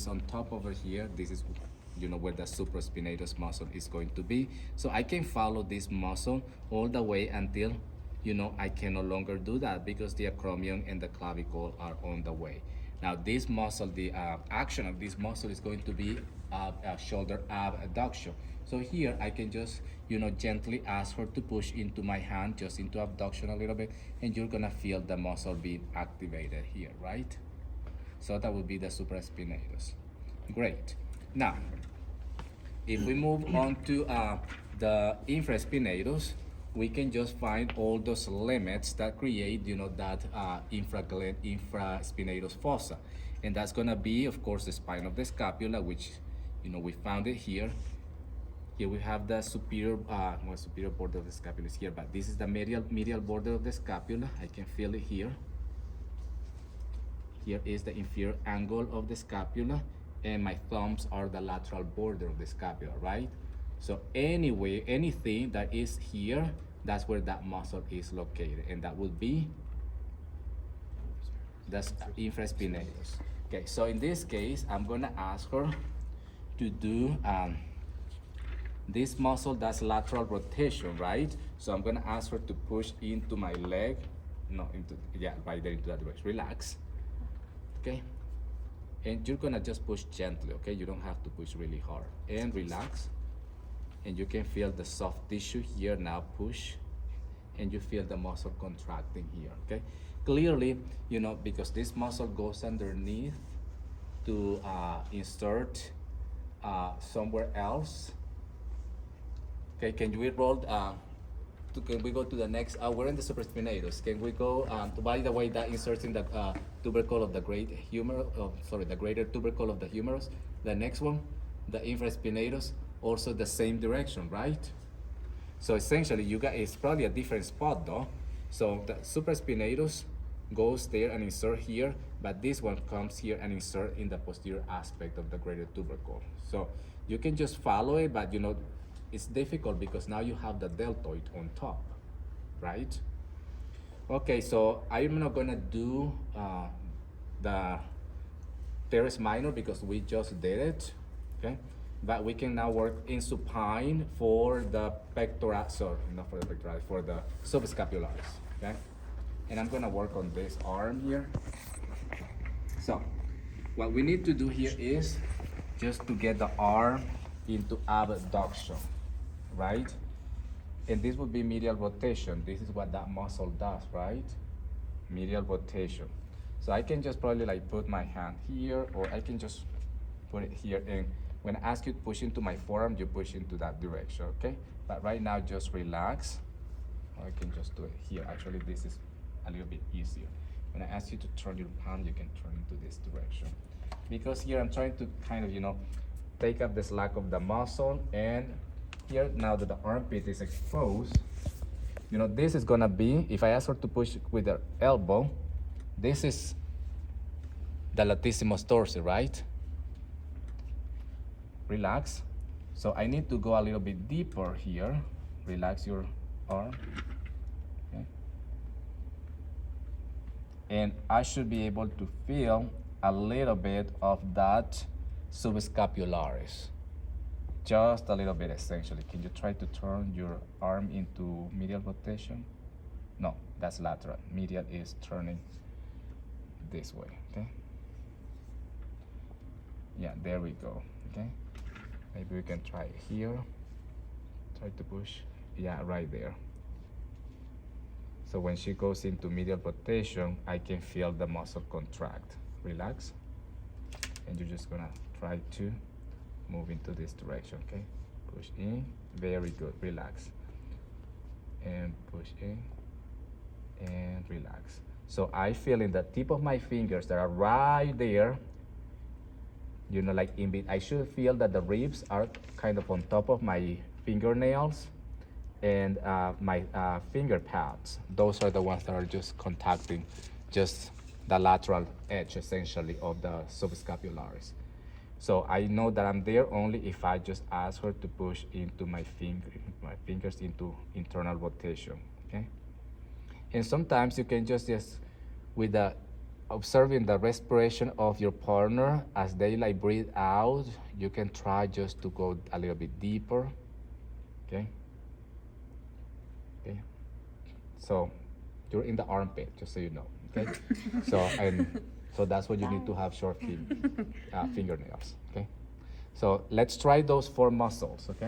on top over here. This is where the supraspinatus muscle is going to be. So I can follow this muscle all the way until I can no longer do that because the acromion and the clavicle are on the way. Now this muscle, the action of this muscle is going to be shoulder abduction. So here I can just gently ask her to push into my hand, just into abduction a little bit, and you're gonna feel the muscle being activated here, right? So that would be the supraspinatus. Great. Now, if we move on to the infraspinatus, we can just find all those limits that create, that infraspinatus fossa. And that's gonna be, of course, the spine of the scapula, which, we found it here. Here we have the superior border of the scapula is here, but this is the medial border of the scapula. I can feel it here. Here is the inferior angle of the scapula, and my thumbs are the lateral border of the scapula, right? So anyway, anything that is here, that's where that muscle is located, and that would be the infraspinatus. Okay, so in this case, I'm gonna ask her to do this muscle, that's lateral rotation, right? So I'm gonna ask her to push into my leg, right there into that direction. Relax. Okay, and you're gonna just push gently, okay? You don't have to push really hard. And relax, and you can feel the soft tissue here. Now push, and you feel the muscle contracting here, okay? Clearly, because this muscle goes underneath to insert somewhere else. Okay, can we roll can we go to the next? We're in the supraspinatus. Can we go? By the way, that inserts in the tubercle of the great humerus. The greater tubercle of the humerus. The next one, the infraspinatus, also the same direction, right? So essentially, it's probably a different spot though. So the supraspinatus goes there and insert here, but this one comes here and insert in the posterior aspect of the greater tubercle. So you can just follow it, but it's difficult because now you have the deltoid on top, right? Okay, so I'm not gonna do the teres minor because we just did it, okay? But we can now work in supine for the pectoral, sorry, not for the pectoralis, for the subscapularis, okay? And I'm gonna work on this arm here. So what we need to do here is just to get the arm into abduction, right? And this would be medial rotation. This is what that muscle does, right? Medial rotation. So I can just probably like put my hand here, or I can just put it here, and when I ask you to push into my forearm, you push into that direction, okay? But right now, just relax. Or I can just do it here. Actually, this is a little bit easier. When I ask you to turn your hand, you can turn into this direction. Because here I'm trying to kind of, take up the slack of the muscle, and here now that the armpit is exposed, this is gonna be, if I ask her to push with her elbow, this is the latissimus dorsi, right? Relax. So I need to go a little bit deeper here. Relax your arm. Okay. And I should be able to feel a little bit of that subscapularis. Just a little bit, essentially. Can you try to turn your arm into medial rotation? No, that's lateral. Medial is turning this way, okay? Yeah, there we go, okay? Maybe we can try it here. Try to push, yeah, right there. So when she goes into medial rotation, I can feel the muscle contract. Relax. And you're just gonna try to move into this direction, okay? Push in, very good, relax. And push in, and relax. So I feel in the tip of my fingers that are right there, like I should feel that the ribs are kind of on top of my fingernails, and my finger pads. Those are the ones that are just contacting just the lateral edge, essentially, of the subscapularis. So I know that I'm there only if I just ask her to push into my fingers into internal rotation, okay? And sometimes you can just with the observing the respiration of your partner as they like breathe out. You can try just to go a little bit deeper. Okay. Okay. So you're in the armpit, just so you know. Okay. So that's what you need to have short fingernails. Okay. So let's try those 4 muscles. Okay.